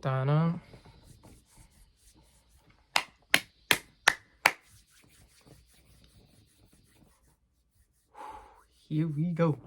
Donna. Here we go.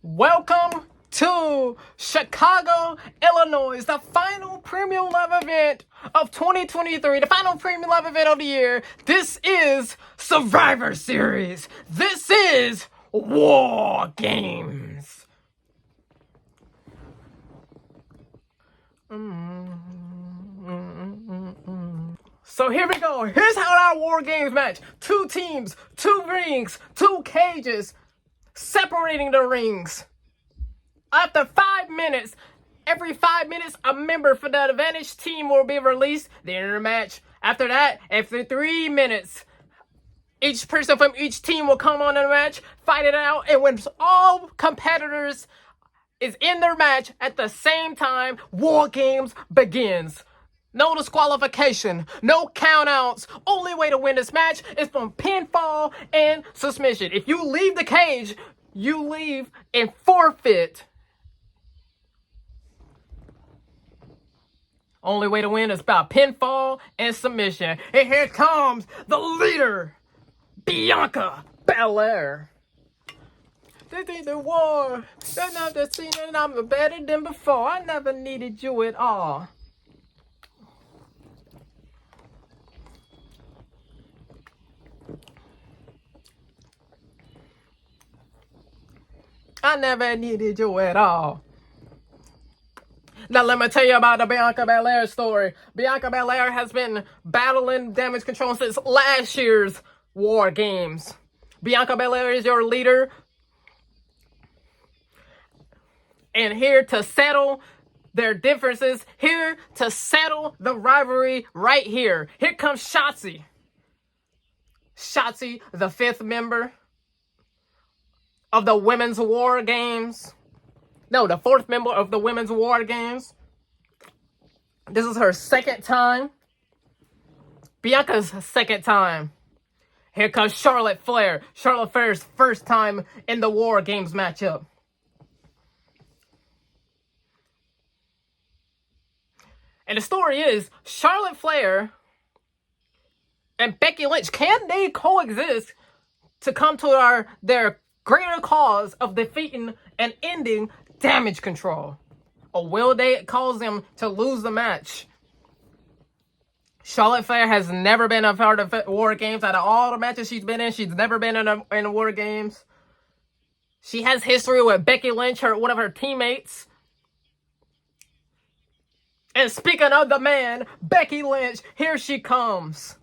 Welcome to Chicago, Illinois, the final Premium Live event of 2023, the final Premium Live event of the year. This is Survivor Series. This is War Games. So here we go. Here's how our War Games match. 2 teams, 2 rings, 2 cages, separating the rings. After 5 minutes, every 5 minutes, a member for the advantage team will be released. The end of the match. After that, after 3 minutes, each person from each team will come on in the match, fight it out, and when all competitors is in their match at the same time, War Games begins. No disqualification, no countouts. Only way to win this match is from pinfall and submission. If you leave the cage, you leave and forfeit. Only way to win is by pinfall and submission. And here comes the leader, Bianca Belair. This is the war. They're not the scene, and I'm better than before. I never needed you at all. I never needed you at all. Now let me tell you about the Bianca Belair story. Bianca Belair has been battling damage control since last year's War Games. Bianca Belair is your leader. And here to settle their differences, here to settle the rivalry right here. Here comes Shotzi. Shotzi, the 5th member of the Women's War Games. No, the 4th member of the Women's War Games. This is her 2nd time. Bianca's 2nd time. Here comes Charlotte Flair. Charlotte Flair's 1st time in the War Games matchup. And the story is, Charlotte Flair and Becky Lynch, can they coexist to come to their greater cause of defeating and ending damage control? Or will they cause them to lose the match? Charlotte Flair has never been a part of War Games. Out of all the matches she's been in, she's never been in War Games. She has history with Becky Lynch, one of her teammates. And speaking of the man, Becky Lynch, here she comes.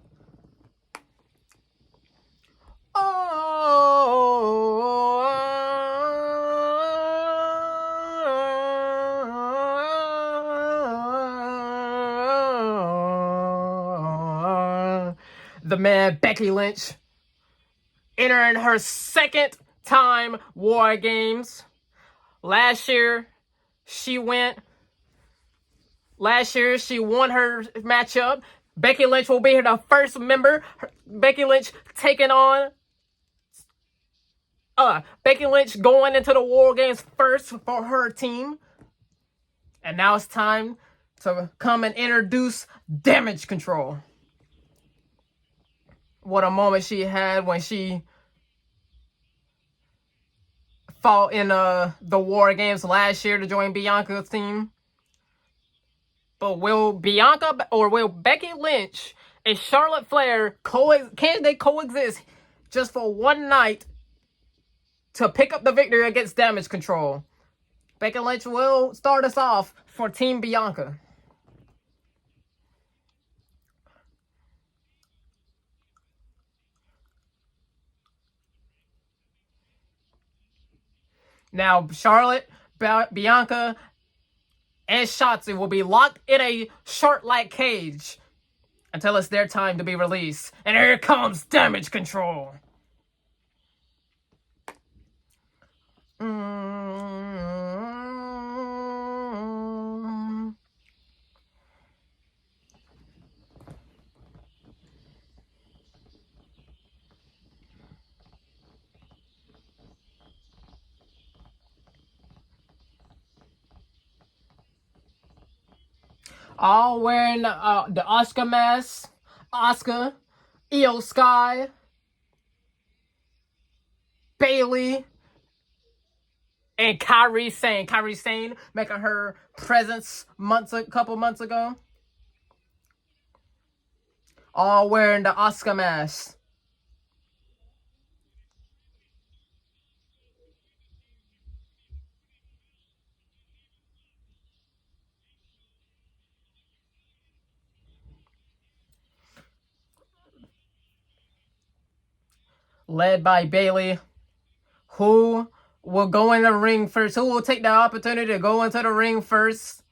The man, Becky Lynch, entering her 2nd time War Games. Last year, she won her matchup. Becky Lynch will be the 1st member. Becky Lynch taking on Becky Lynch going into the War Games first for her team. And now it's time to come and introduce damage control. What a moment she had when she fought in the War Games last year to join Bianca's team. But will Becky Lynch and Charlotte Flair can they coexist just for one night to pick up the victory against damage control? Becky Lynch will start us off for Team Bianca. Now, Charlotte, Bianca, and Shotzi will be locked in a short-like cage until it's their time to be released. And here comes damage control. All wearing the Oscar mask. Oscar, Io Sky, Bailey, and Kairi Sane. Kairi Sane making her presence a couple months ago. All wearing the Oscar mask. Led by Bailey. Who will go in the ring first? Who will take the opportunity to go into the ring first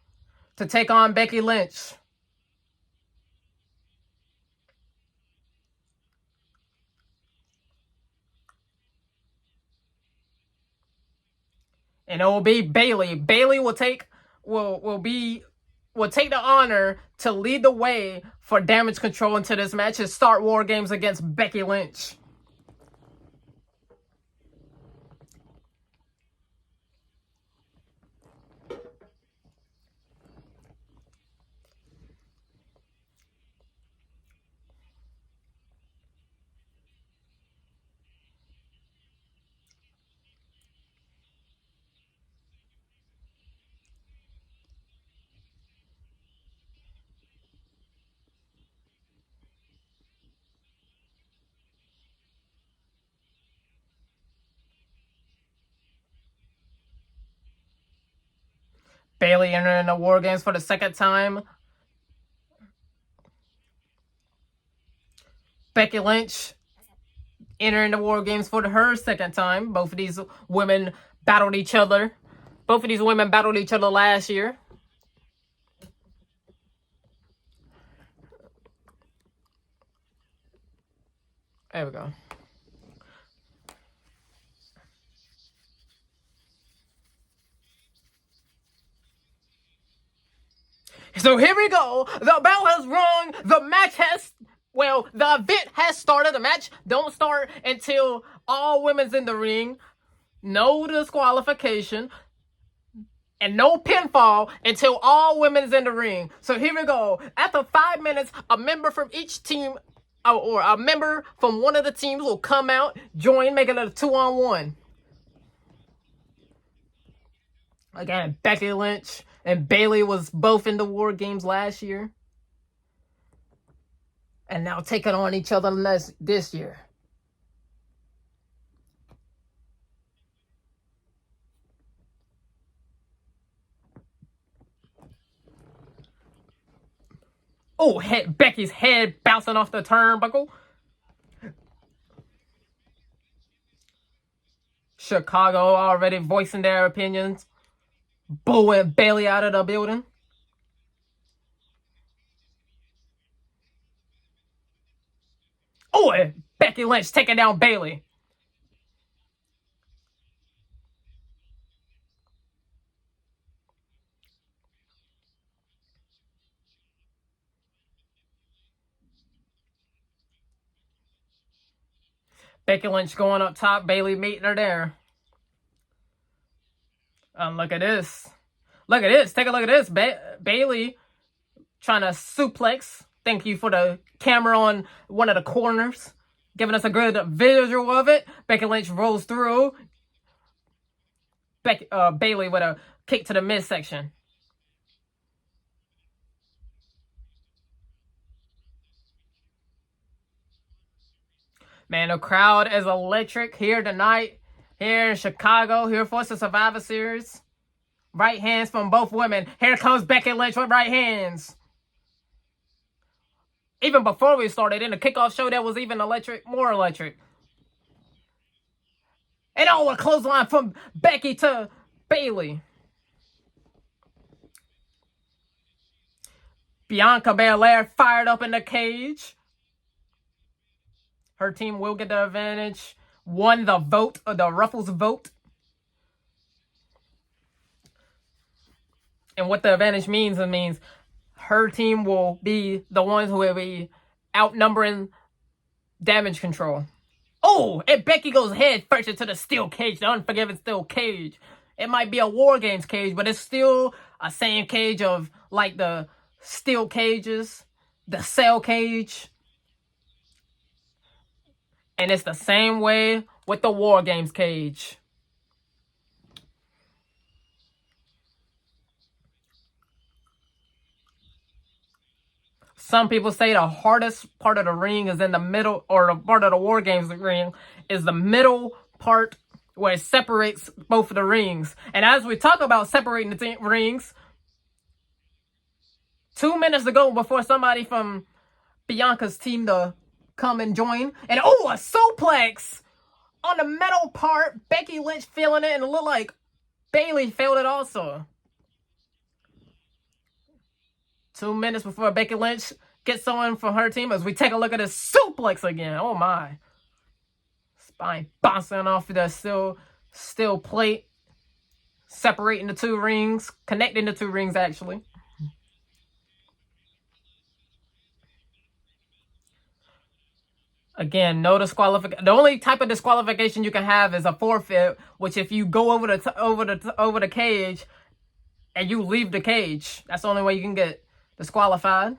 to take on Becky Lynch? And it will be Bailey. Bailey will take the honor to lead the way for Damage Control into this match and start War Games against Becky Lynch. Bailey entering the War Games for the second time. Becky Lynch entering the War Games for her second time. Both of these women battled each other. Both of these women battled each other last year. There we go. So here we go. The bell has rung. The match has, the event has started. The match don't start until all women's in the ring. No disqualification. And no pinfall until all women's in the ring. So here we go. After 5 minutes, a member from each team, or a member from one of the teams will come out, join, making it a 2-on-1. Again, Becky Lynch and Bailey was both in the War Games last year. And now taking on each other this year. Oh, Becky's head bouncing off the turnbuckle. Chicago already voicing their opinions. Booing Bailey out of the building. Oh, and Becky Lynch taking down Bailey. Becky Lynch going up top. Bailey meeting her there. Look at this. Look at this. Take a look at this. Bailey trying to suplex. Thank you for the camera on one of the corners. Giving us a good visual of it. Becky Lynch rolls through. Bailey with a kick to the midsection. Man, the crowd is electric here tonight. Here in Chicago, here for the Survivor Series. Right hands from both women. Here comes Becky Lynch with right hands. Even before we started, in the kickoff show, that was even electric, more electric. And a clothesline from Becky to Bailey. Bianca Belair fired up in the cage. Her team will get the advantage. Won the vote, or the Ruffles vote. And what the advantage means, it means her team will be the ones who will be outnumbering Damage Control. Oh, and Becky goes head first into the steel cage, the Unforgiven steel cage. It might be a War Games cage, but it's still a same cage of like the steel cages, the cell cage. And it's the same way with the War Games cage. Some people say the hardest part of the ring is in the middle, or the part of the War Games ring is the middle part where it separates both of the rings. And as we talk about separating the rings, 2 minutes ago, before somebody from Bianca's team to come and join, and a suplex on the metal part. Becky Lynch feeling it, and it looked like Bayley felt it also. 2 minutes before Becky Lynch gets someone from her team, as we take a look at this suplex again. Oh my. Spine bouncing off the steel plate, separating the two rings, connecting the two rings actually. Again, no disqualification. The only type of disqualification you can have is a forfeit, which if you go over the cage and you leave the cage, that's the only way you can get disqualified.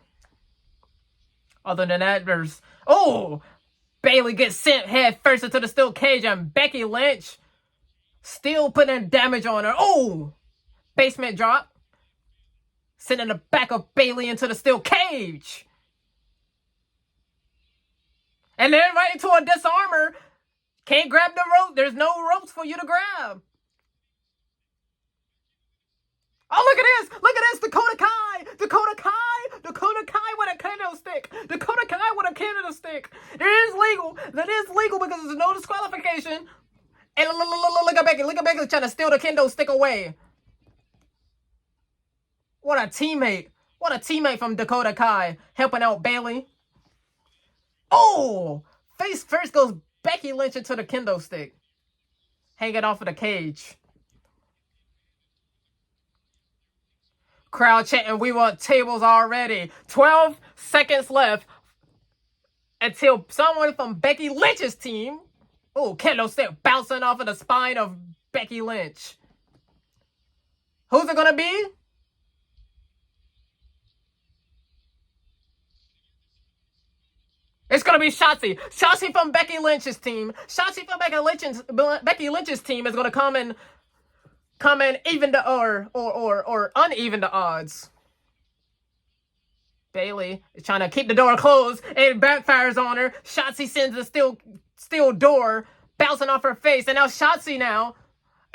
Other than that, there's Bayley gets sent head first into the steel cage, and Becky Lynch still putting damage on her. Basement drop, sending the back of Bayley into the steel cage. And then right into a disarmer. Can't grab the rope. There's no ropes for you to grab. Oh, look at this. Look at this. Dakota Kai. Dakota Kai. Dakota Kai with a kendo stick. Dakota Kai with a kendo stick. It is legal. That is legal because there's no disqualification. And look at Becky. Look at Becky trying to steal the kendo stick away. What a teammate. What a teammate from Dakota Kai helping out Bayley. Face first goes Becky Lynch into the kendo stick. Hanging off of the cage. Crowd chanting, we want tables already. 12 seconds left until someone from Becky Lynch's team. Kendo stick bouncing off of the spine of Becky Lynch. Who's it gonna be? It's gonna be Shotzi. Shotzi from Becky Lynch's team. Shotzi from Becky Lynch's team is gonna come and even the or uneven the odds. Bayley is trying to keep the door closed. It backfires on her. Shotzi sends a steel door bouncing off her face, and now Shotzi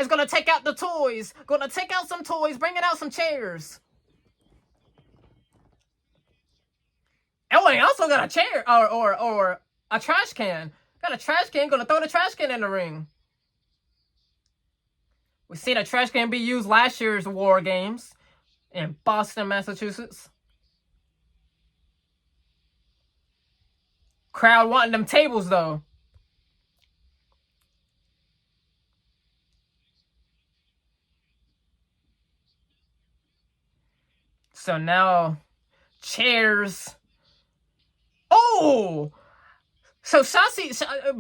is gonna take out the toys. Gonna take out some toys, bringing out some chairs. And also got a chair or a trash can. Got a trash can. Gonna throw the trash can in the ring. We see the trash can be used last year's War Games in Boston, Massachusetts. Crowd wanting them tables though. So now chairs. So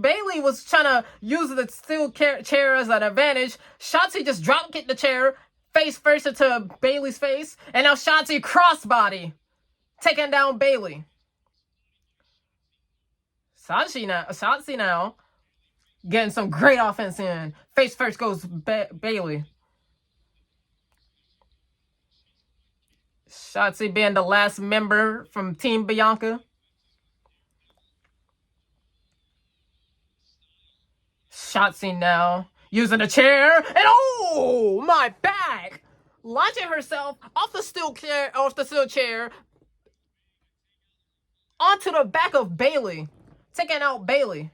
Bayley was trying to use the steel chair as an advantage. Shotzi just drop kicked the chair face first into Bayley's face, and now Shotzi crossbody taking down Bayley. Shotzi now getting some great offense in. Face first goes Bayley. Shotzi being the last member from Team Bianca. Shotzi now using a chair, and my back, launching herself off the steel chair onto the back of Bayley, taking out Bayley.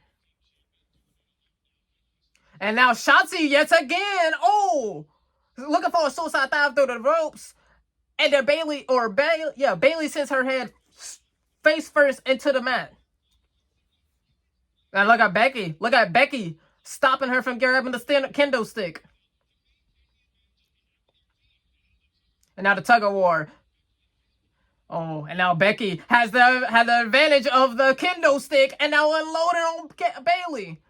And now Shotzi yet again, looking for a suicide dive through the ropes, and then Bayley sends her head face first into the mat. And look at Becky stopping her from grabbing the kendo stick. And now the tug of war. And now Becky has the advantage of the kendo stick, and now unloading on Bayley.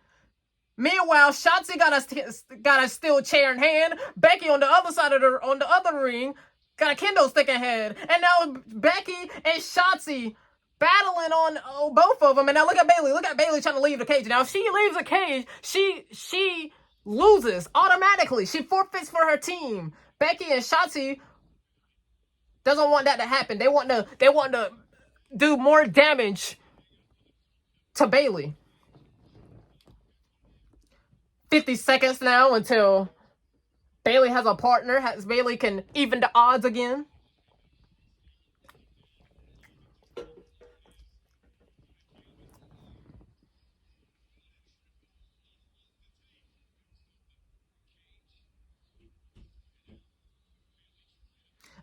Meanwhile, Shotzi got a steel chair in hand. Becky on the other side on the other ring, got a kendo stick in hand. And now Becky and Shotzi battling on both of them. And now look at Bayley. Look at Bayley trying to leave the cage. Now, if she leaves the cage, she loses automatically. She forfeits for her team. Becky and Shotzi doesn't want that to happen. They want to do more damage to Bayley. 50 seconds now until Bayley has a partner. Bayley can even the odds again.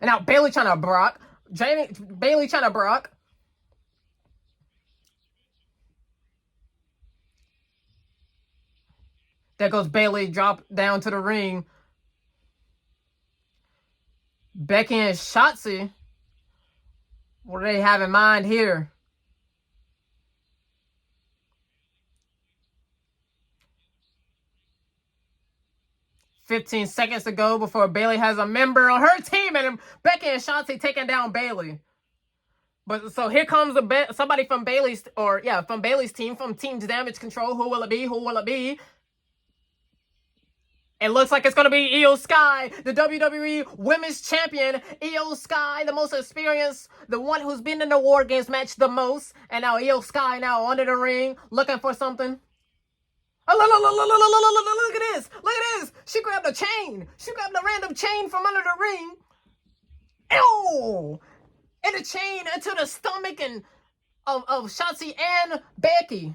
And now Bayley trying to Brock. Bayley trying to Brock. There goes Bayley, drop down to the ring. Becky and Shotzi. What do they have in mind here? "15 seconds to go before Bayley has a member on her team, and Becky and Shotzi taking down Bayley. But so here comes somebody from Bayley's, from Bayley's team, from Team Damage Control. Who will it be? Who will it be? It looks like it's going to be Io Sky, the WWE Women's Champion. Io Sky, the most experienced, the one who's been in the War Games match the most. And now Io Sky now under the ring, looking for something. Oh, look at this. Look at this. She grabbed a chain. She grabbed a random chain from under the ring. Ew! And a chain into the stomach of Shotzi and Becky.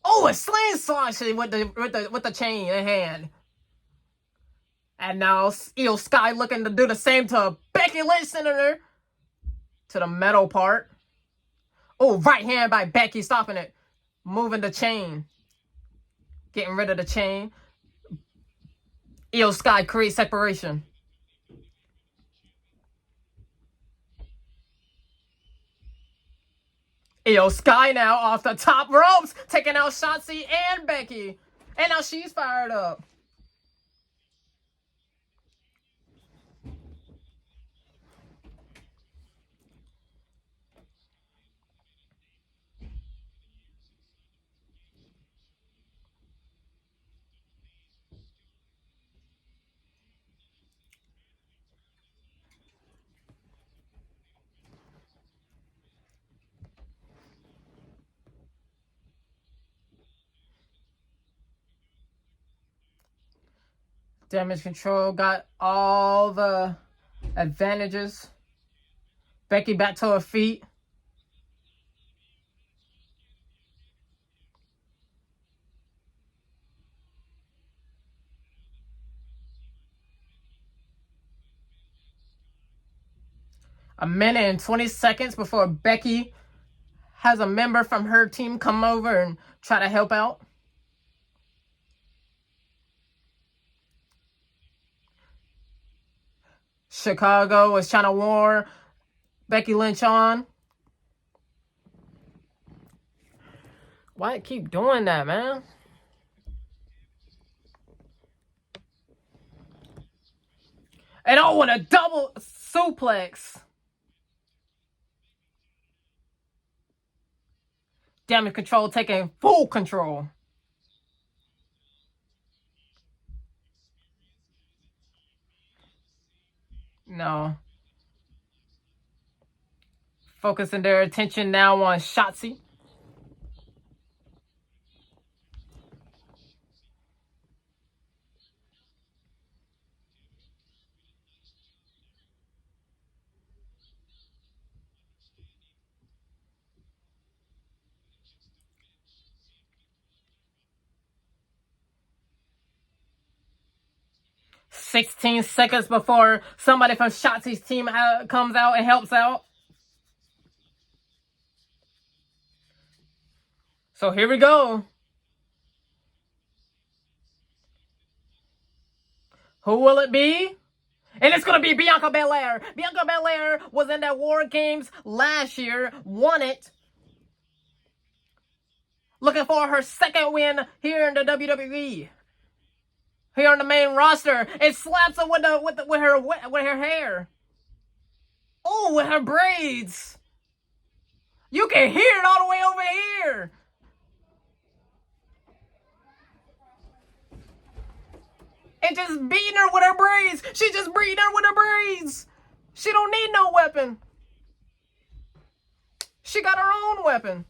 Oh, a slingshot with the chain in hand. And now Io Sky looking to do the same to Becky Lynch, sending her to the metal part. Oh, right hand by Becky, stopping it. Moving the chain. Getting rid of the chain. Io Sky creates separation. Io Sky now off the top ropes, taking out Shotzi and Becky. And now she's fired up. Damage Control got all the advantages. Becky back to her feet. A minute and 20 seconds before Becky has a member from her team come over and try to help out. Chicago was trying to warn Becky Lynch on. Why keep doing that, man? And oh, and a double suplex. Damage Control taking full control. No. Focusing their attention now on Shotzi. "16 seconds before somebody from Shotzi's team comes out and helps out. So here we go. Who will it be? And it's going to be Bianca Belair. Bianca Belair was in that War Games last year, won it. Looking for her second win here in the WWE. here on the main roster and slaps her with her hair. Oh, with her braids. You can hear it all the way over here. And just beating her with her braids. She just beating her with her braids. She don't need no weapon. She got her own weapon.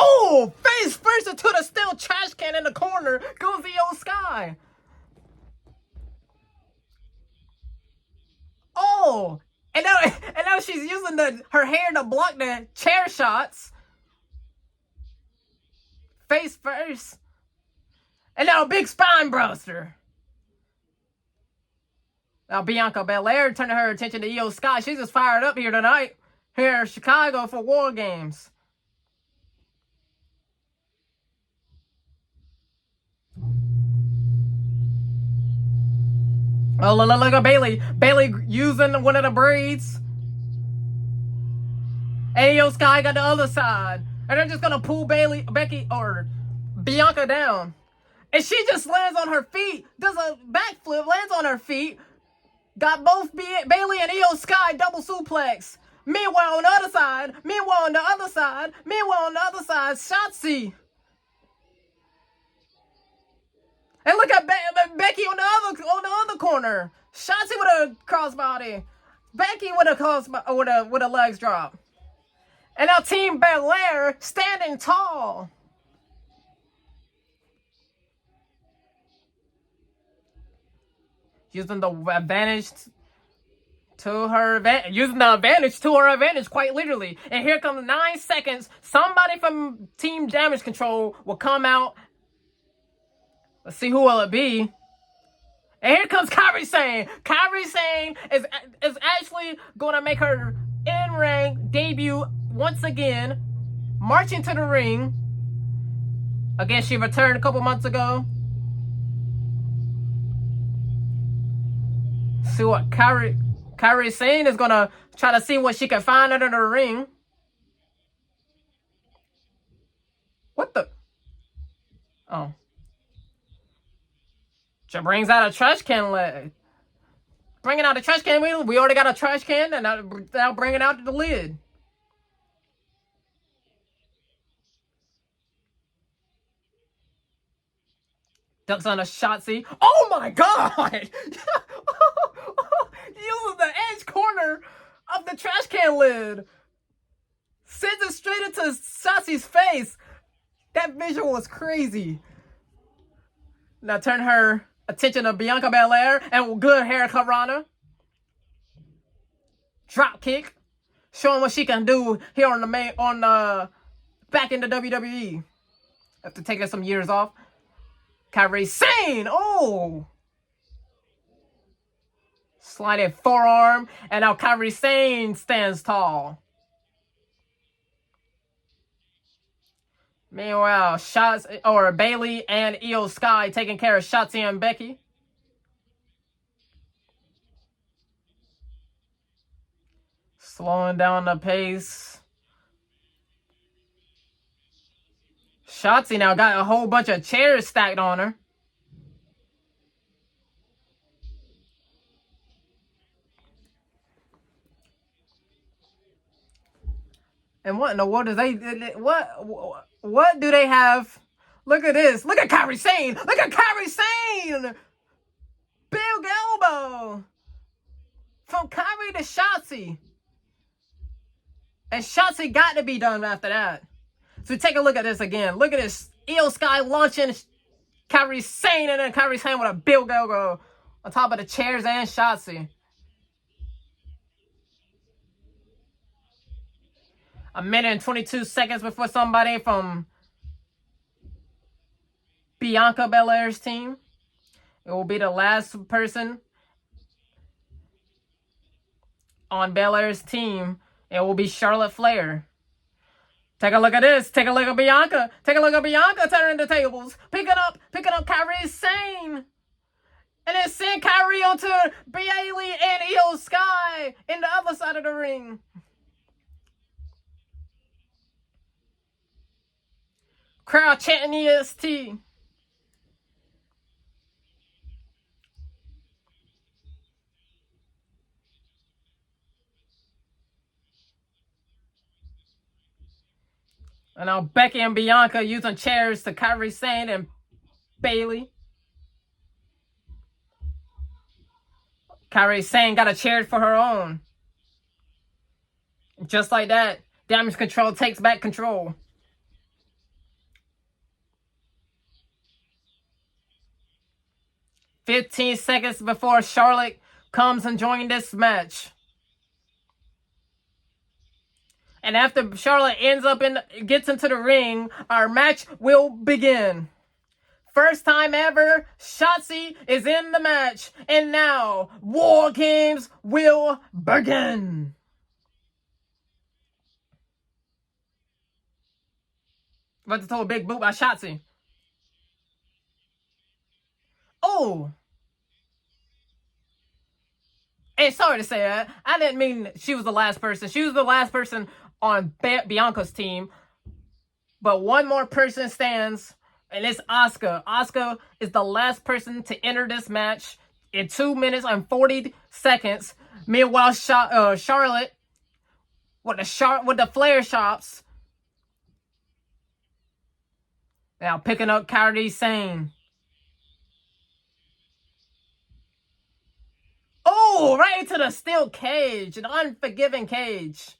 Oh, face first into the steel trash can in the corner goes the Io Sky. Oh, and now she's using her hair to block the chair shots. Face first. And now a big spine buster. Now Bianca Belair turning her attention to Io Sky. She's just fired up here tonight. Here in Chicago for War Games. Oh, look at Bayley. Bayley using one of the braids. And Io Sky got the other side. And they're just going to pull Becky or Bianca down. And she just lands on her feet. Does a backflip, lands on her feet. Got both Bayley and Io Sky double suplex. Meanwhile, on the other side. Shotzi. And look at Becky on the other corner. Shotzi with a crossbody. Becky with a legs drop. And now Team Belair standing tall. Using the advantage to her advantage, quite literally. And here comes 9 seconds. Somebody from Team Damage Control will come out. Let's see, who will it be? And here comes Kairi Sane. Kairi Sane is actually going to make her in-ring debut once again, marching to the ring. Again, she returned a couple months ago. See what Kairi Sane is going to try to see what she can find under the ring. What the? Oh. She brings out a trash can lid. Bringing out a trash can. We already got a trash can, and now bringing out the lid. Ducks on a Shotzi. Oh my god! Uses the edge corner of the trash can lid. Sends it straight into Shotzi's face. That visual was crazy. Now turn her attention to Bianca Belair and good hair Karana. Drop kick. Showing what she can do here on back in the WWE. After taking some years off. Kairi Sane. Oh. Sliding forearm. And now Kairi Sane stands tall. Meanwhile, Bayley and Io Sky taking care of Shotzi and Becky. Slowing down the pace. Shotzi now got a whole bunch of chairs stacked on her. And what in the world what do they have? Look at this. Look at Kairi Sane. Look at Kairi Sane. Big elbow. From Kairi to Shotzi. And Shotzi got to be done after that. So take a look at this again. Look at this. Io Sky launching Kairi Sane, and then Kairi Sane with a big elbow on top of the chairs and Shotzi. A minute and 22 seconds before somebody from Bianca Belair's team. It will be the last person on Belair's team. It will be Charlotte Flair. Take a look at this. Take a look at Bianca. Take a look at Bianca turning the tables. Picking up Kairi Sane. And then send Kairi onto Bayley and Io Sky in the other side of the ring. Crowd chanting EST. And now Becky and Bianca using chairs to Kairi Sane and Bayley. Kairi Sane got a chair for her own. Just like that, Damage Control takes back control. "15 seconds before Charlotte comes and joins this match. And after Charlotte gets into the ring, our match will begin. First time ever, Shotzi is in the match. And now, War Games will begin." About to throw a big boot by Shotzi. Oh! Hey, sorry to say that. I didn't mean she was the last person. She was the last person on Bianca's team. But one more person stands, and it's Asuka. Asuka is the last person to enter this match in 2 minutes and 40 seconds. Meanwhile, Charlotte with the flare shops. Now picking up Kairi Sane. Oh, right into the steel cage. An unforgiving cage.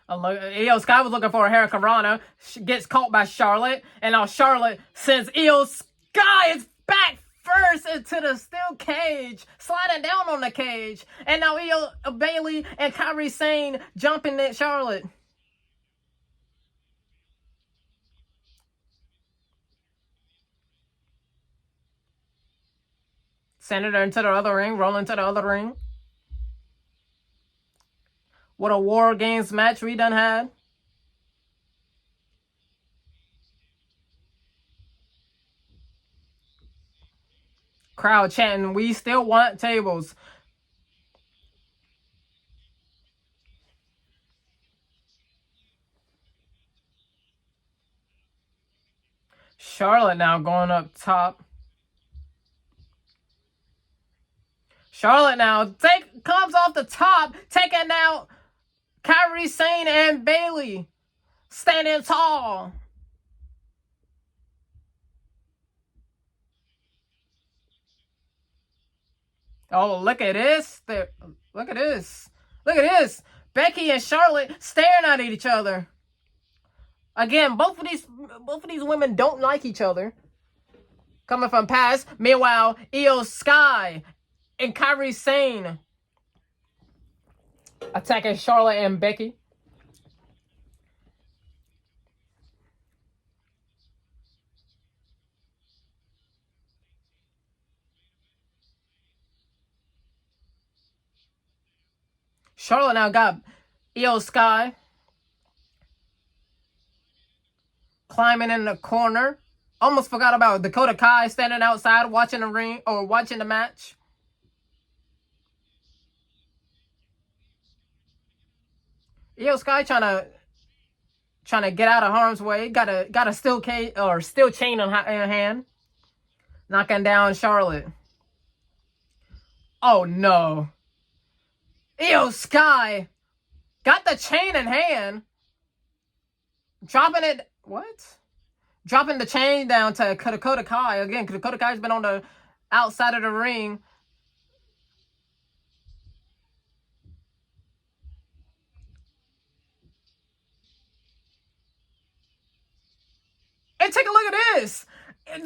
Io Sky was looking for a Hurricanrana. She gets caught by Charlotte. And now Charlotte sends Io Sky is back first into the steel cage. Sliding down on the cage. And now Bayley and Kairi Sane jumping at Charlotte. Sending her into the other ring. Rolling to the other ring. What a War Games match we done had. Crowd chanting, "We still want tables." Charlotte now going up top. Charlotte now comes off the top, taking out Kairi Sane and Bayley. Standing tall. Oh, look at this. Look at this. Look at this. Becky and Charlotte staring at each other. Again, both of these women don't like each other. Coming from past. Meanwhile, Io Sky and Kairi Sane attacking Charlotte and Becky. Charlotte now got Io Sky climbing in the corner. Almost forgot about Dakota Kai standing outside watching the ring or watching the match. Io Sky trying to get out of harm's way. Got a steel chain in hand. Knocking down Charlotte. Oh no. Io Sky got the chain in hand. Dropping it. What? Dropping the chain down to Dakota Kai. Again, Dakota Kai's been on the outside of the ring. And take a look at this.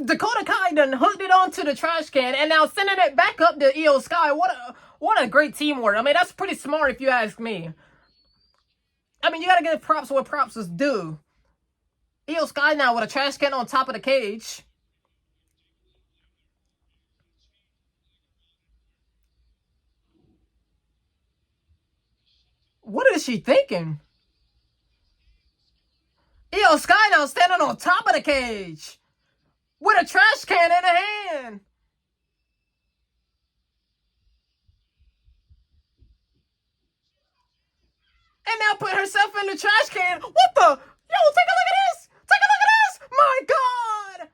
Dakota Kai done hooked it onto the trash can and now sending it back up to Io Sky. What a great teamwork. I mean, that's pretty smart if you ask me. I mean, you gotta give props where props is due. Io Sky now with a trash can on top of the cage. is she thinking? Io Sky now standing on top of the cage with a trash can in her hand. And now put herself in the trash can. What the? Yo, take a look at this. Take a look at this. My God.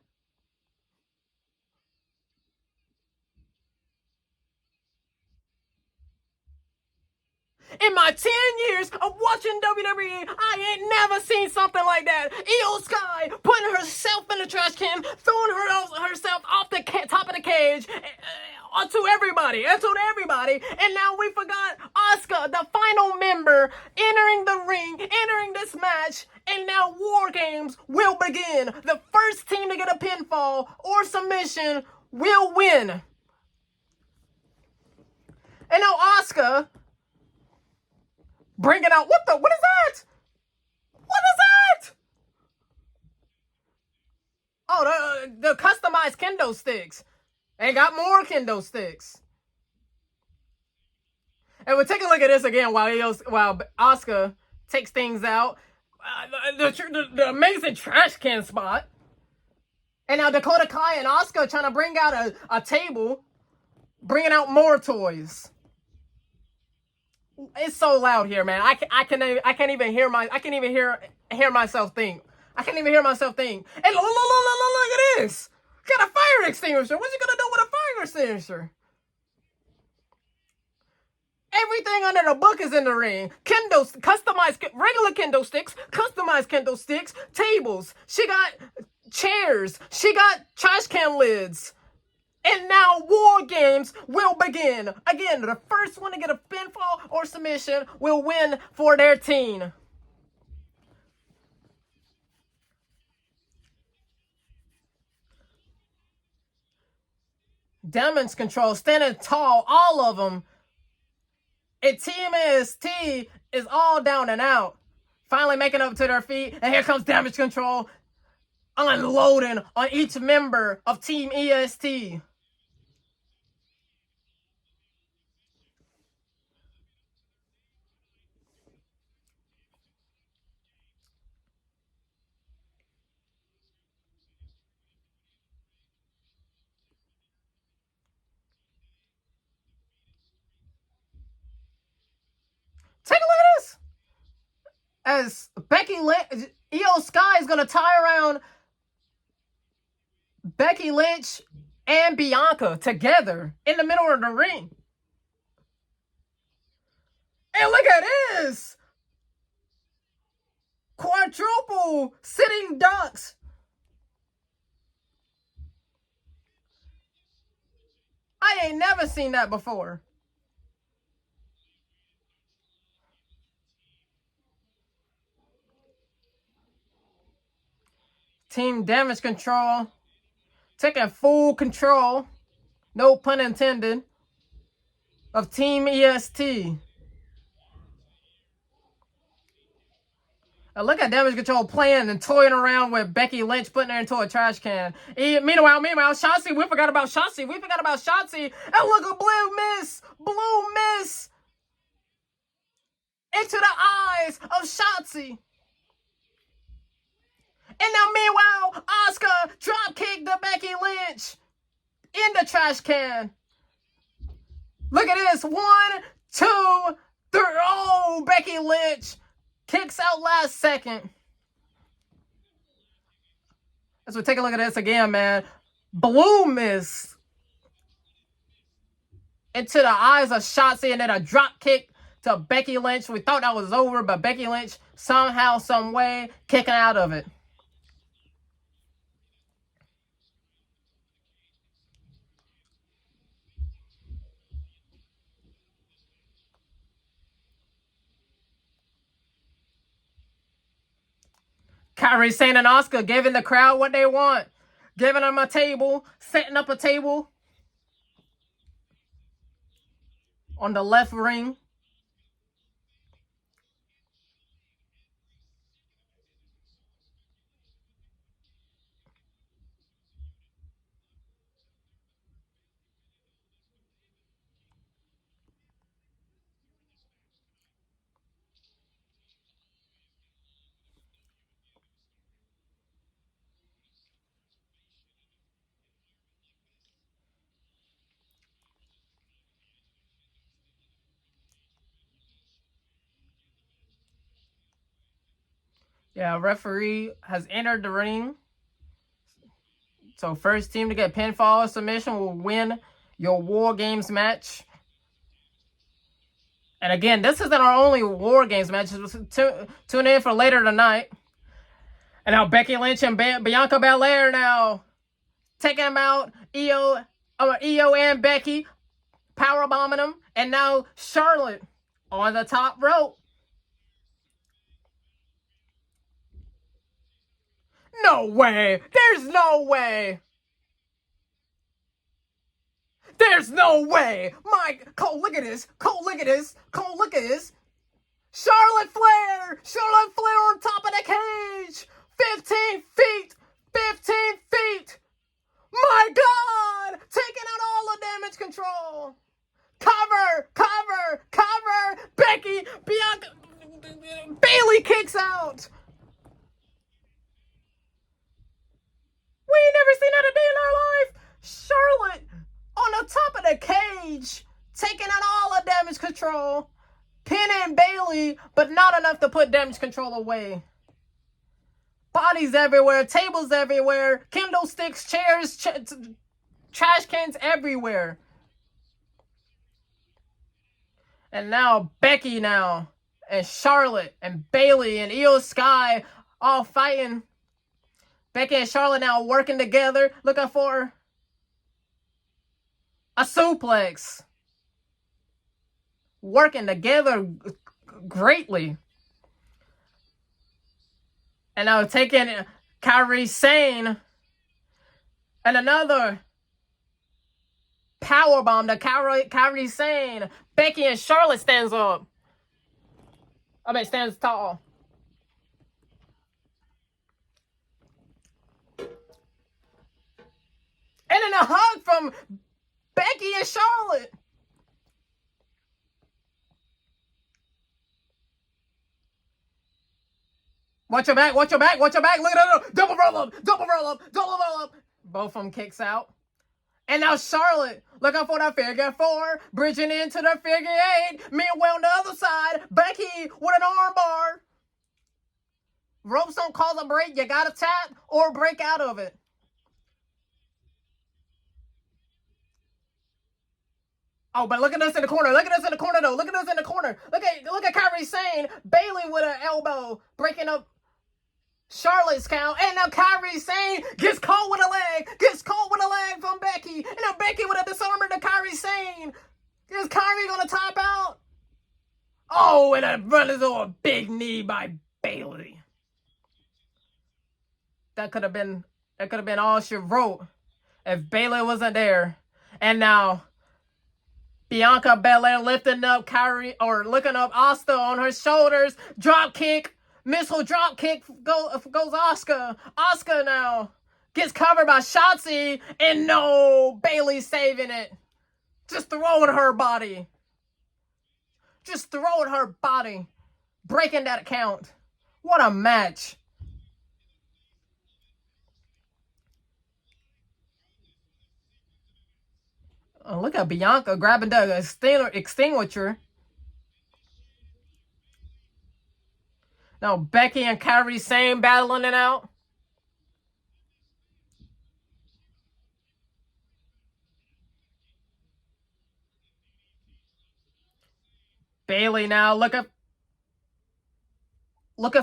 In my 10 years of watching WWE, I ain't never seen something like that. Io Sky putting herself in the trash can, throwing herself off the top of the cage onto everybody, and now we forgot Asuka, the final member, entering the ring, entering this match, and now War Games will begin. The first team to get a pinfall or submission will win. And now Asuka bringing out, what is that? What is that? Oh, the customized kendo sticks. They got more kendo sticks. And we'll take a look at this again while Asuka takes things out. The amazing trash can spot. And now Dakota Kai and Asuka trying to bring out a table, bringing out more toys. It's so loud here, man. I can't even hear myself think. I can't even hear myself think. And look at this. Got a fire extinguisher. What you gonna do with a fire extinguisher? Everything under the book is in the ring. Customized regular kendo sticks, customized kendo sticks, tables. She got chairs. She got trash can lids. And now War Games will begin. Again, the first one to get a pinfall or submission will win for their team. Damage Control standing tall, all of them. And Team AST is all down and out. Finally making up to their feet. And here comes Damage Control unloading on each member of Team EST. Take a look at this. As Becky Lynch, Io Sky is going to tie around Becky Lynch and Bianca together in the middle of the ring. And look at this. Quadruple sitting ducks. I ain't never seen that before. Team Damage Control taking full control, no pun intended, of Team EST. Look at Damage Control playing and toying around with Becky Lynch, putting her into a trash can. Meanwhile, Shotzi, we forgot about Shotzi. And look at Blue Miss into the eyes of Shotzi. And now, meanwhile, Asuka dropkicked the Becky Lynch in the trash can. Look at this. 1, 2, 3. Oh, Becky Lynch kicks out last second. Let's take a look at this again, man. Blue Miss into the eyes of Shotzi, and then a drop kick to Becky Lynch. We thought that was over, but Becky Lynch somehow, some way, kicking out of it. Kairi Sane and Asuka giving the crowd what they want. Giving them a table, setting up a table on the left ring. Yeah, referee has entered the ring. So first team to get pinfall or submission will win your War Games match. And again, this isn't our only War Games match. Tune in for later tonight. And now Becky Lynch and Bianca Belair now taking them out. Io and Becky powerbombing them. And now Charlotte on the top rope. No way! There's no way! There's no way! Cole, look at this! Cole, look at this! Cole, look at this! Charlotte Flair! Charlotte Flair on top of the cage! 15 feet! 15 feet! My God! Taking out all the damage control! Cover! Cover! Cover! Becky! Bianca! Bayley kicks out! We ain't never seen that a day in our life! Charlotte on the top of the cage, taking out all the damage control, pinning Bayley, but not enough to put damage control away. Bodies everywhere, tables everywhere, kendo sticks, chairs, trash cans everywhere. And now Becky now, and Charlotte, and Bayley, and Io Sky all fighting. Becky and Charlotte now working together, looking for a suplex. Working together greatly. And now taking Kairi Sane. And another powerbomb to Kairi Sane. Becky and Charlotte stands up. Stands tall. And then a hug from Becky and Charlotte. Watch your back, watch your back, watch your back. Look at that. Double roll up, double roll up, double roll up. Both of them kicks out. And now Charlotte looking for the figure four, bridging into the figure eight. Meanwhile on the other side, Becky with an arm bar. Ropes don't cause a break. You gotta tap or break out of it. Oh, but look at us in the corner. Look at us in the corner, though. Look at us in the corner. Look at Kairi Sane. Bayley with an elbow breaking up Charlotte's count. And now Kairi Sane gets caught with a leg. Gets caught with a leg from Becky. And now Becky with a disarmer to Kairi Sane. Is Kairi going to top out? Oh, and a run into a big knee by Bayley. That could have been all she wrote if Bayley wasn't there. And now Bianca Belair lifting up Kairi, or looking up Asuka on her shoulders. Drop kick. Missile drop kick goes Asuka. Asuka now gets covered by Shotzi. And no, Bayley saving it. Just throwing her body. Just throwing her body. Breaking that count. What a match. Oh, look at Bianca grabbing the extinguisher. Now Becky and Kairi Sane battling it out. Bayley now looking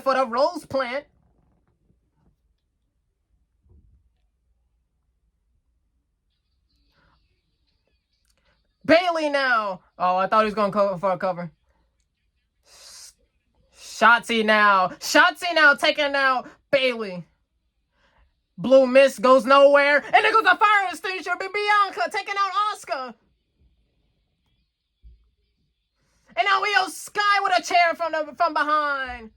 for the rose plant. Bayley now. Oh, I thought he was going to go for a cover. Shotzi now. Shotzi now taking out Bayley. Blue Mist goes nowhere. And there goes a fire extinguisher. Bianca taking out Asuka. And now Io Sky with a chair from behind.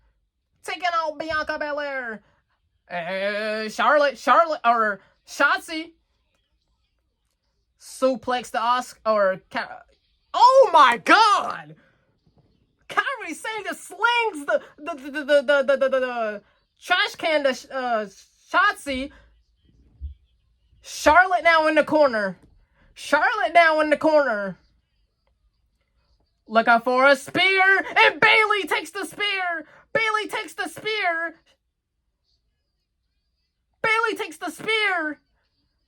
Taking out Bianca Belair. Charlotte, or Shotzi. Suplex to Asuka, oh my God! Kairi Sane just slings the trash can to Shotzi. Charlotte now in the corner. Looking for a spear, and Bayley takes the spear. Bayley takes the spear.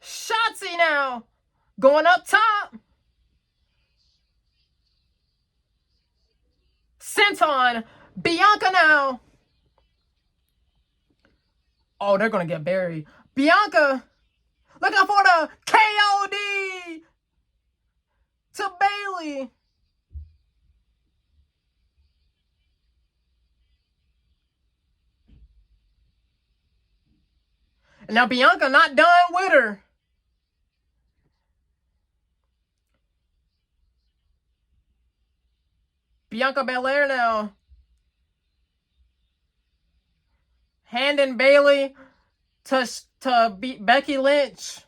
Shotzi now going up top. Senton. Bianca now. Oh, they're going to get buried. Bianca looking for the KOD to Bayley. And now Bianca not done with her. Bianca Belair now. Handing Bayley to beat Becky Lynch.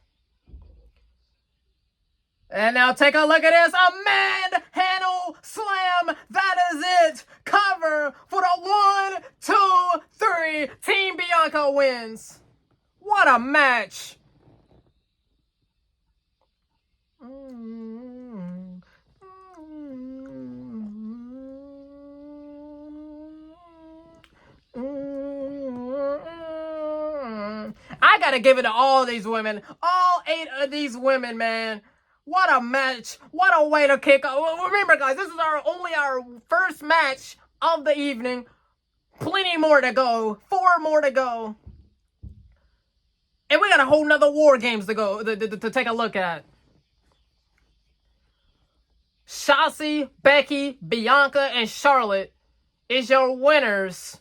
And now take a look at this. A manhandle slam. That is it. Cover for the 1, 2, 3. Team Bianca wins. What a match. I gotta give it to all these women. All 8 of these women, man. What a match. What a way to kick off. Remember, guys, this is only our first match of the evening. Plenty more to go. 4 more to go. And we got a whole nother War Games to go to take a look at. Shotzi, Becky, Bianca, and Charlotte is your winners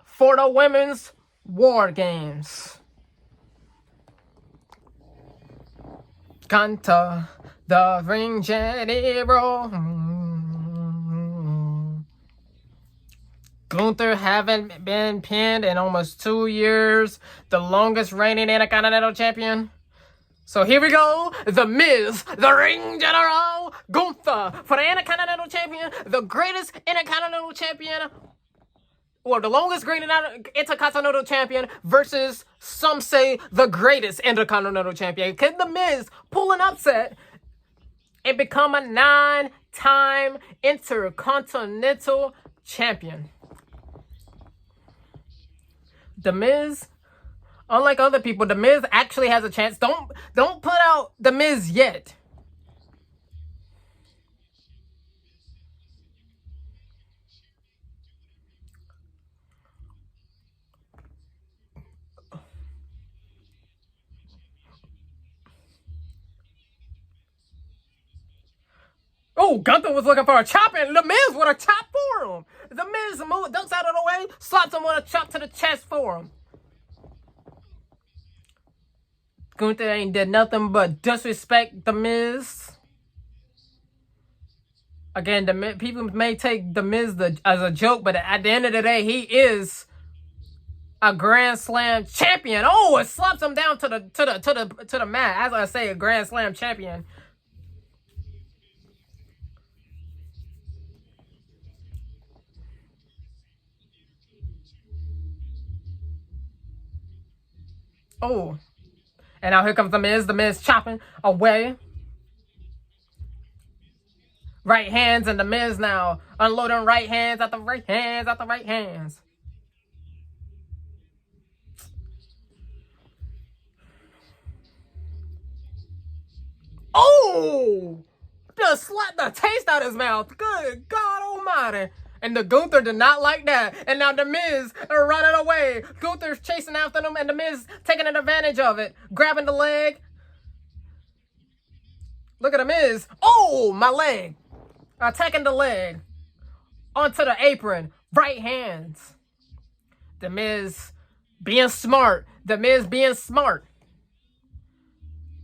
for the Women's War Games. Gunter, the ring general. Gunther haven't been pinned in almost 2 years. The longest reigning Intercontinental Champion. So here we go. The Miz, the Ring General, Gunther for the Intercontinental Champion. The greatest Intercontinental Champion. Or the longest reigning Intercontinental Champion versus, some say, the greatest Intercontinental Champion. Can the Miz pull an upset and become a 9-time Intercontinental Champion? The Miz, unlike other people, The Miz actually has a chance. Don't put out The Miz yet. Oh, Gunther was looking for a chop, and The Miz with a chop for him. The Miz ducks out of the way, slaps him with a chop to the chest for him. Gunther ain't did nothing but disrespect The Miz. Again, people may take The Miz as a joke, but at the end of the day, he is a Grand Slam champion. Oh, it slaps him down to the mat. As I say, a Grand Slam champion. Oh, and now here comes The Miz chopping away. Right hands, and The Miz now unloading right hands at the right hands at the right hands. Oh, just slapped the taste out of his mouth. Good God Almighty. And the Gunther did not like that. And now The Miz are running away. Gunther's chasing after them, and The Miz taking advantage of it. Grabbing the leg. Look at The Miz. Oh, my leg. Attacking the leg. Onto the apron. Right hands. The Miz being smart. The Miz being smart.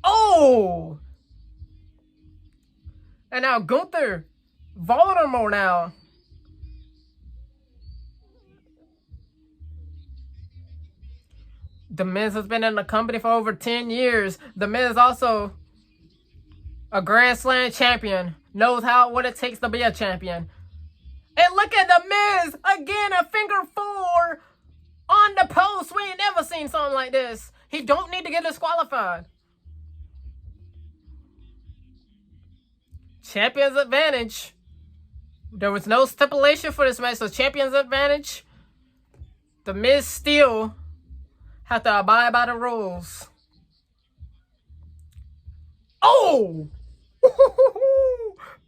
Oh! And now Gunther. Voldemort now. The Miz has been in the company for over 10 years. The Miz also a Grand Slam champion. Knows what it takes to be a champion. And look at The Miz. Again, a figure 4 on the post. We ain't never seen something like this. He don't need to get disqualified. Champion's advantage. There was no stipulation for this match, so champion's advantage. The Miz still Have to abide by the rules. Oh!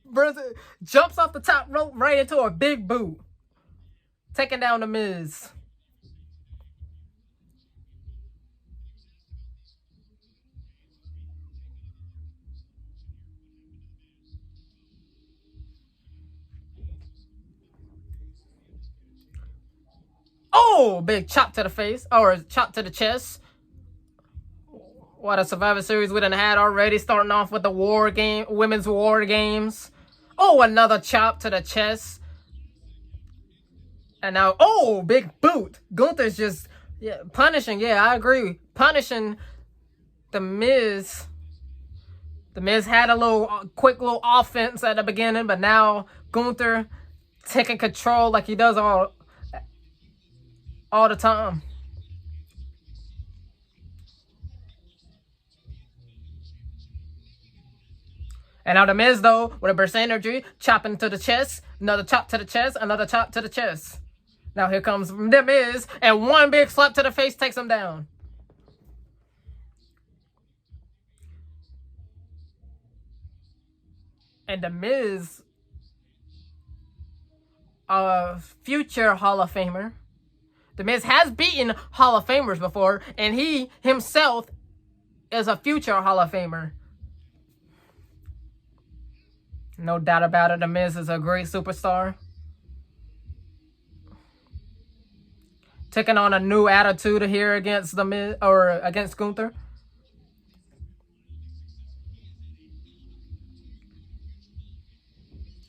Brother jumps off the top rope right into a big boot. Taking down The Miz. Oh! Big chop to the face. Or chop to the chest. What a Survivor Series we done had already. Starting off with the women's war games. Oh, another chop to the chest. And now, oh, big boot. Gunther's just punishing. Yeah, I agree. Punishing The Miz. The Miz had a quick little offense at the beginning, but now Gunther taking control like he does all the time. And now The Miz, though, with a burst of energy, chopping to the chest. Another chop to the chest. Another chop to the chest. Now here comes The Miz, and one big slap to the face takes him down. And The Miz, a future Hall of Famer. The Miz has beaten Hall of Famers before, and he himself is a future Hall of Famer. No doubt about it, The Miz is a great superstar. Taking on a new attitude here against The Miz, or against Gunther.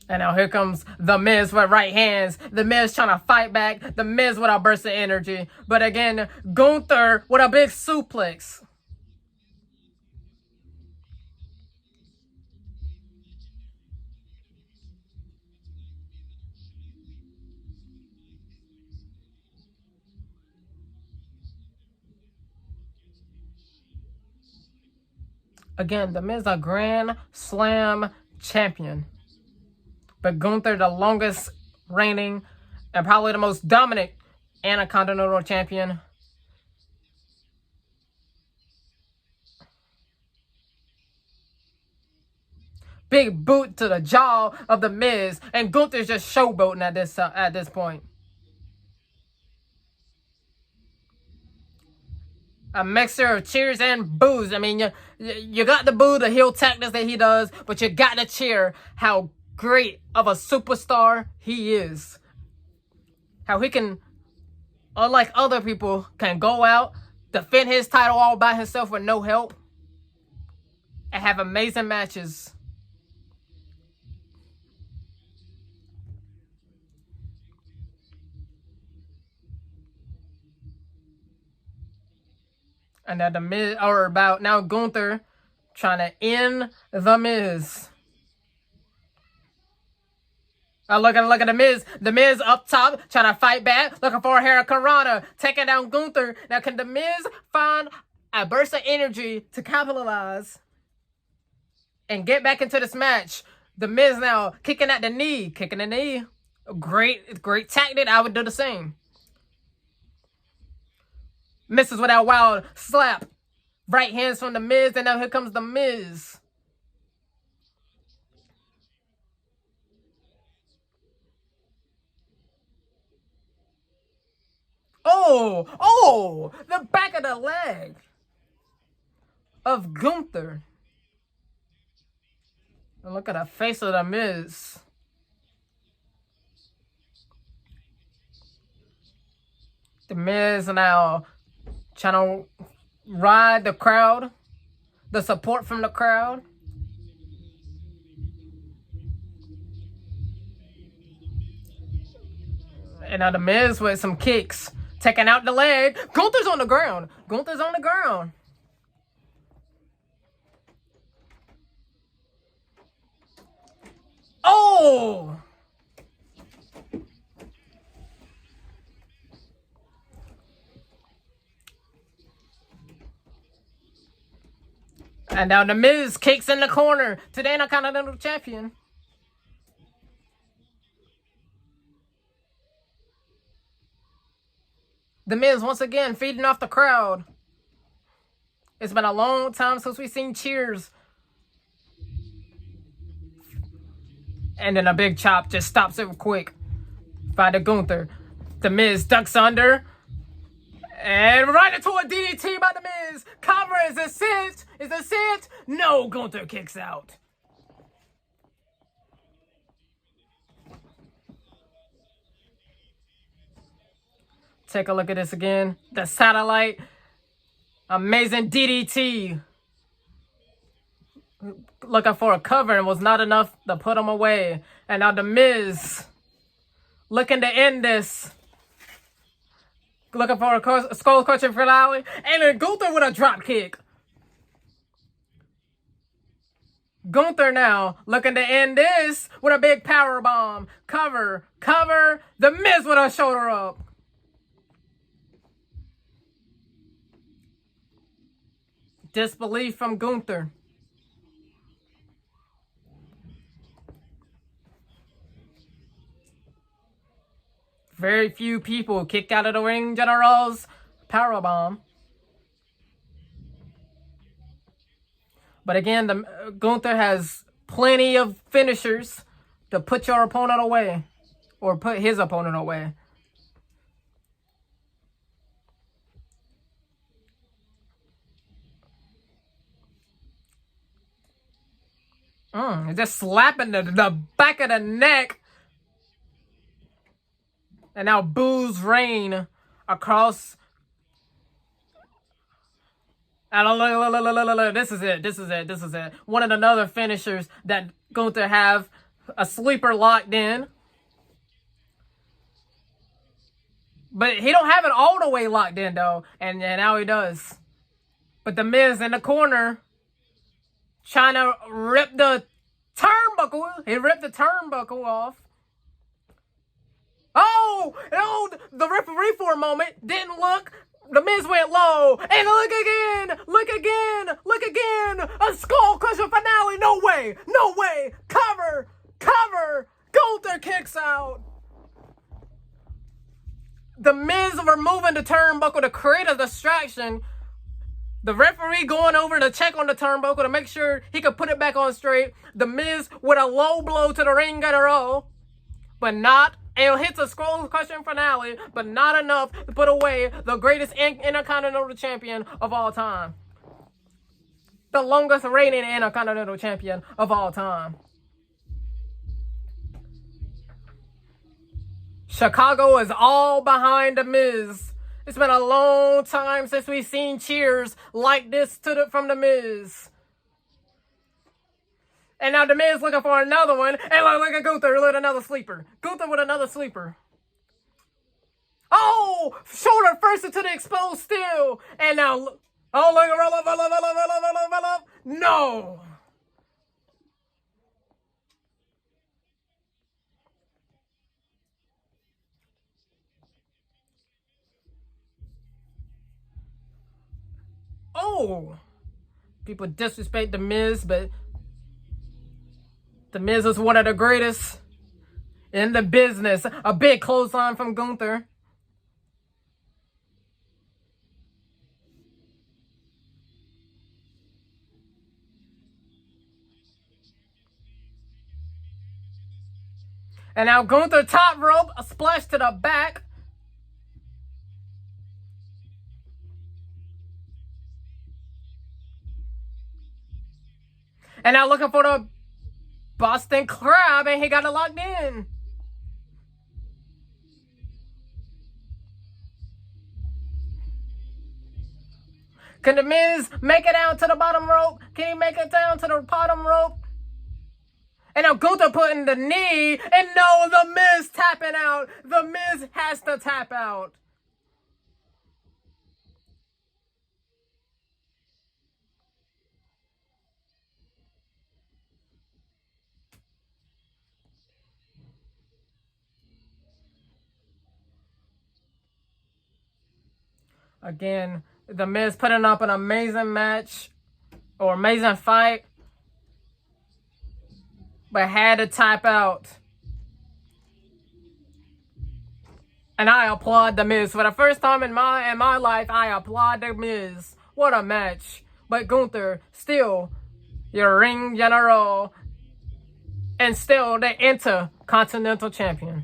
And now here comes The Miz with right hands. The Miz trying to fight back. The Miz with a burst of energy. But again, Gunther with a big suplex. Again, The Miz a Grand Slam champion. But Gunther, the longest reigning and probably the most dominant Intercontinental champion. Big boot to the jaw of The Miz, and Gunther's just showboating at this point. A mixture of cheers and boos. I mean, you got to boo the heel tactics that he does, but you got to cheer how great of a superstar he is. How he can, unlike other people, can go out, defend his title all by himself with no help, and have amazing matches. And now The Miz, or about now Gunther trying to end The Miz. Look at The Miz. The Miz up top, trying to fight back, looking for a Hurricanrana, taking down Gunther. Now, can The Miz find a burst of energy to capitalize and get back into this match? The Miz now kicking the knee. Great tactic. I would do the same. Misses with that wild slap. Right hands from The Miz, and now here comes The Miz. Oh, the back of the leg of Gunther. And look at the face of The Miz. The Miz now trying to ride the crowd, the support from the crowd. And now The Miz with some kicks. Taking out the leg. Gunther's on the ground. Oh! And now The Miz kicks in the corner to the Intercontinental Champion. The Miz once again feeding off the crowd. It's been a long time since we've seen cheers. And then a big chop just stops it quick. By the Gunther. The Miz ducks under. And right into a DDT by The Miz. Cover, is this it? Is this it? No, Gunther kicks out. Take a look at this again. The satellite. Amazing DDT. Looking for a cover and was not enough to put him away. And now The Miz looking to end this. Looking for a skull crushing finale. And then Gunther with a drop kick. Gunther now looking to end this with a big power bomb. Cover. The Miz with a shoulder up. Disbelief from Gunther. Very few people kicked out of the ring general's powerbomb. But again, Gunther has plenty of finishers to put your opponent away. Or put his opponent away. Just slapping the back of the neck. And now boos rain across. And look, this is it. One of the other finishers that Gunther have a sleeper locked in. But he don't have it all the way locked in though. And now he does. But the Miz in the corner trying to rip the turnbuckle. He ripped the turnbuckle off. Oh, the referee for a moment didn't look. The Miz went low. And look again. A skull crusher finale. No way. Cover. Gunther kicks out. The Miz removing the turnbuckle to create a distraction. The referee going over to check on the turnbuckle to make sure he could put it back on straight. The Miz with a low blow to the ring general. But not. And hits a skull crushing finale, but not enough to put away the greatest Intercontinental Champion of all time. The longest reigning Intercontinental Champion of all time. Chicago is all behind The Miz. It's been a long time since we've seen cheers like this from The Miz. And now The Miz looking for another one. And look at Gunther with another sleeper. Oh! Shoulder first into the exposed steel. And now, look. Oh, look, roll up. No! Oh! People disrespect The Miz, but The Miz is one of the greatest in the business. A big clothesline from Gunther. And now Gunther top rope, a splash to the back. And now looking for the Boston Crab, and he got it locked in. Can The Miz make it down to the bottom rope? Can he make it down to the bottom rope? And now Gunther putting the knee, and no, The Miz tapping out. The Miz has to tap out. Again, The Miz putting up an amazing match or amazing fight, but had to tap out. And I applaud The Miz. For the first time in my life, I applaud The Miz. What a match. But Gunther, still your ring general and still the Intercontinental Champion.